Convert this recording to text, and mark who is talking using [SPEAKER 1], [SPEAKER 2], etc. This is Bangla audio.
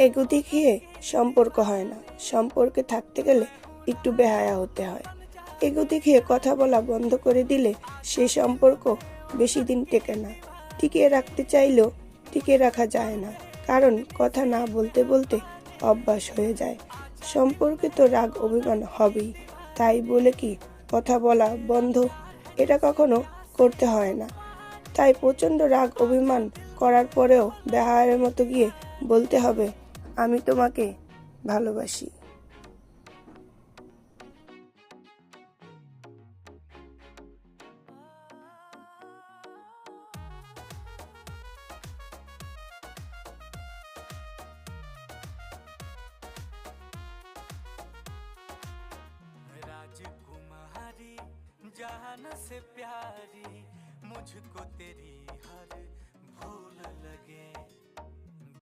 [SPEAKER 1] এগো দেখিয়ে সম্পর্ক হয় না, সম্পর্কে থাকতে গেলে একটু বেহায়া হতে হয়। এগো দেখিয়ে কথা বলা বন্ধ করে দিলে সেই সম্পর্ক বেশি দিন টেকে না। টিকিয়ে রাখতে চাইলেও টিকিয়ে রাখা যায় না, কারণ কথা না বলতে বলতে অভ্যাস হয়ে যায়। সম্পর্কে তো রাগ অভিমান হবেই, তাই বলে কি কথা বলা বন্ধ? এটা কখনো করতে হয় না। তাই প্রচণ্ড রাগ অভিমান করার পরেও বেহায়ার মতো গিয়ে বলতে হবে, আমি তোমাকে ভালোবাসি।
[SPEAKER 2] राजकुमारी जान से प्यारी, मुझको तेरी हर भूल लगे।